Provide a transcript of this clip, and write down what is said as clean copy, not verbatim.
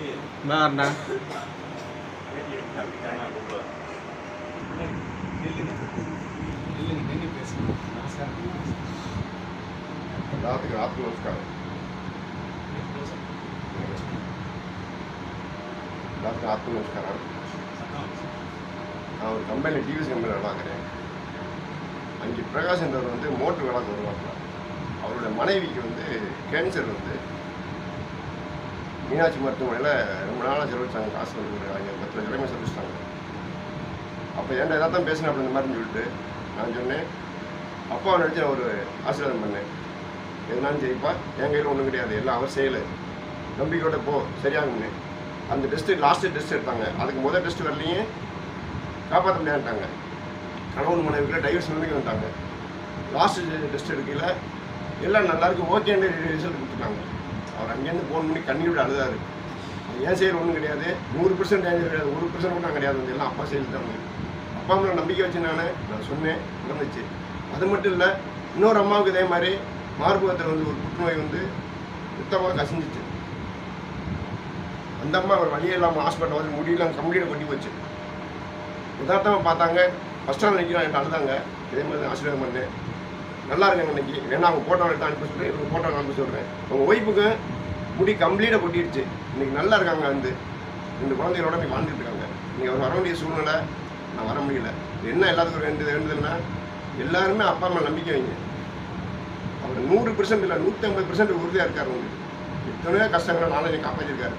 அண்ணா எல்லாத்துக்கும் ஆத்ம நமஸ்காரம். எல்லாத்துக்கும் ஆத்ம நமஸ்காரம். நான் ஒரு கம்பெனியில் டிவிஎஸ் கம்பெனியில் வேலை பார்க்குறேன். அங்கே பிரகாஷ் என்றவர் வந்து மோட்ரு வேலை வருவாங்க. அவரோட மனைவிக்கு வந்து கேன்சர் வந்து மீனாட்சி மருத்துவமனையில் ரொம்ப நாளாக செலவழிச்சாங்க. காசு வந்து அங்கே 10 லட்ச ரூபாய் செலவழிச்சிட்டாங்க. அப்போ ஏன்டா எதாவது தான் பேசினேன் அப்படி இந்த மாதிரின்னு சொல்லிட்டு நான் சொன்னேன், அப்பாவை நினச்சி நான் ஒரு ஆசீர்வாதம் பண்ணேன். எதுனாலும் செய்ப்பா, என் கையில் ஒன்றும் கிடையாது, எல்லாம் அவர் செய்யலை, நம்பிக்கையோட போ சரியாகும்னு. அந்த டெஸ்ட்டு லாஸ்ட்டு டெஸ்ட் எடுத்தாங்க. அதுக்கு முதல் டெஸ்ட் வரலையும் காப்பாற்ற முடியாதுட்டாங்க. கணவன் மனைவிக்குள்ள டைவர்ஸ் நிலைமைக்கு வந்துட்டாங்க. லாஸ்ட்டு டெஸ்ட் எடுக்கல, எல்லாம் நல்லாயிருக்கு, ஓகேன்னு ரிசல்ட் கொடுத்துட்டாங்க. அவர் அங்கேருந்து ஃபோன் பண்ணி கண்ணீர் விட அழுதாரு. ஏன் செயல் ஒன்றும் கிடையாது, 100% டேஞ்சர் கிடையாது, 1% கூட கிடையாது, வந்து எல்லாம் அப்பா செயல் தான். அப்பா மேலே நம்பிக்கை வச்சு நான் சொன்னேன், நடந்துச்சு. அது மட்டும் இல்லை, இன்னொரு அம்மாவுக்கு இதே மாதிரி மார்பகத்தில் வந்து ஒரு புற்றுநோய் வந்து சுத்தமாக கசிஞ்சிச்சு. அந்த அம்மா ஒரு வழியே இல்லாமல் ஹாஸ்பிட்டல் வந்து முடியலாம் கம்ப்ளீட்டாக கொட்டி போச்சு. யதார்த்தமாக பார்த்தாங்க, ஃபஸ்ட் ஸ்டாண்ட் நிற்கிறான் என்கிட்ட அழுதாங்க. இதே மாதிரி ஆசீர்வாதம் பண்ணேன், நல்லா இருக்காங்க இன்னைக்கு. ஏன்னா அவங்க ஃபோட்டோ எடுத்து அனுப்பி சொல்கிறேன், இவங்க ஃபோட்டோ அனுப்பி சொல்கிறேன். அவங்க ஒய்ஃபுக்கு முடி கம்ப்ளீட்டாக கொட்டிடுச்சு. இன்றைக்கி நல்லா இருக்காங்க. வந்து 2 குழந்தைகளோட இன்றைக்கி வாழ்ந்துட்டு இருக்காங்க. இன்றைக்கி அவர் வர வேண்டிய சூழ்நிலை, நான் வர முடியல. என்ன எல்லாத்துக்கும் வேண்டுதல்னா, எல்லாருமே அப்பா அம்மா நம்பிக்கை வைங்க. அவர் 100% இல்லை 150% உறுதியாக இருக்கார். உங்களுக்கு எத்தனையோ கஷ்டங்களை நாளைக்கு காப்பாற்றிருக்காரு.